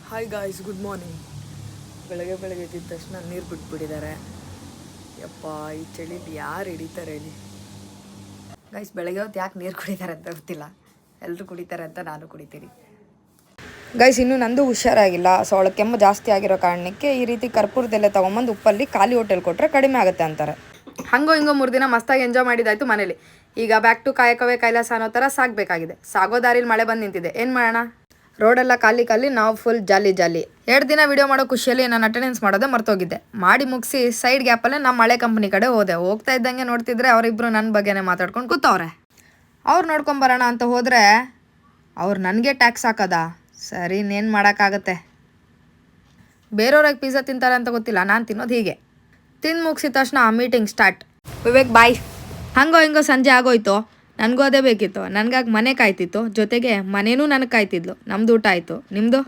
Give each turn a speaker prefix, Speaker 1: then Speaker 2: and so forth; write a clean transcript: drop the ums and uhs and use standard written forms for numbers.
Speaker 1: Hi guys, good morning. ಬೆಳಗ್ಗೆ ಎದ್ದಿದ ತಕ್ಷಣ ನೀರು ಬಿಟ್ಬಿಟ್ಟಿದ್ದಾರೆ. ಯಪ್ಪ, ಈ ಚಳಿಲಿ ಯಾರು ಹಿಡಿತಾರೆ ಇಲ್ಲಿ? ಗಾಯ್ಸ್, ಬೆಳಗ್ಗೆ ಹೊತ್ತು ಯಾಕೆ ನೀರು ಕುಡಿತಾರೆ ಅಂತ ಗೊತ್ತಿಲ್ಲ. ಎಲ್ಲರೂ ಕುಡಿತಾರೆ ಅಂತ ನಾನು ಕುಡಿತೀನಿ. ಗೈಸ್, ಇನ್ನೂ ನಂದು ಹುಷಾರಾಗಿಲ್ಲ. ಸೊ ಅವಳು ಕೆಮ್ಮು ಜಾಸ್ತಿ ಆಗಿರೋ ಕಾರಣಕ್ಕೆ ಈ ರೀತಿ ಕರ್ಪೂರದೆಲೆ ತೊಗೊಂಬಂದು ಉಪ್ಪಲ್ಲಿ ಖಾಲಿ ಹೋಟೆಲ್ ಕೊಟ್ಟರೆ ಕಡಿಮೆ ಆಗುತ್ತೆ ಅಂತಾರೆ. ಹಂಗೋ ಹಿಂಗೋ 3 ದಿನ ಮಸ್ತಾಗಿ ಎಂಜಾಯ್ ಮಾಡಿದಾಯ್ತು ಮನೇಲಿ. ಈಗ ಬ್ಯಾಕ್ ಟು ಕಾಯಕವೇ ಕೈಲಾಸ ಅನ್ನೋ ಥರ ಸಾಗಬೇಕಾಗಿದೆ. ಸಾಗೋ ದಾರಿಲಿ ಮಳೆ ಬಂದು ನಿಂತಿದೆ. ಏನು ಮಾಡೋಣ? ರೋಡೆಲ್ಲ ಖಾಲಿ, ನಾವು ಫುಲ್ ಜಾಲಿ. 2 ದಿನ ವಿಡಿಯೋ ಮಾಡೋ ಖುಷಿಯಲ್ಲಿ ನಾನು ಅಟೆಂಡೆನ್ಸ್ ಮಾಡೋದೇ ಮರ್ತೋಗಿದ್ದೆ. ಮಾಡಿ ಮುಗಿಸಿ ಸೈಡ್ ಗ್ಯಾಪಲ್ಲೇ ನಮ್ಮ ಮಳೆ ಕಂಪ್ನಿ ಕಡೆ ಹೋಗ್ತಾ ಇದ್ದಂಗೆ ನೋಡ್ತಿದ್ರೆ ಅವರಿಬ್ಬರು ನನ್ನ ಬಗ್ಗೆನೇ ಮಾತಾಡ್ಕೊಂಡು ಕೂತವ್ರೆ. ಅವ್ರು ನೋಡ್ಕೊಂಬರೋಣ ಅಂತ ಹೋದರೆ ಅವ್ರು ನನಗೆ ಟ್ಯಾಕ್ಸ್ ಹಾಕೋದಾ? ಸರಿ, ಇನ್ನೇನು ಮಾಡೋಕ್ಕಾಗತ್ತೆ. ಬೇರೆಯವ್ರಿಗೆ ಪಿಜ್ಜಾ ತಿಂತಾರೆ ಅಂತ ಗೊತ್ತಿಲ್ಲ, ನಾನು ತಿನ್ನೋದು ಹೀಗೆ. ತಿಂದು ಮುಗಿಸಿದ ತಕ್ಷಣ ಮೀಟಿಂಗ್ ಸ್ಟಾರ್ಟ್. ವಿವೇಕ್ ಬಾಯ್. ಹಂಗೋ ಹಿಂಗೋ ಸಂಜೆ ಆಗೋಯ್ತು. ನನಗೂ ಅದೇ ಬೇಕಿತ್ತು. ನನಗಾಗಿ ಮನೆ ಕಾಯ್ತಿತ್ತು, ಜೊತೆಗೆ ಮನೇನೂ ನನಗೆ ಕಾಯ್ತಿದ್ಲು. ನಮ್ಮದು ಊಟ ಆಯಿತು. ನಿಮ್ಮದು?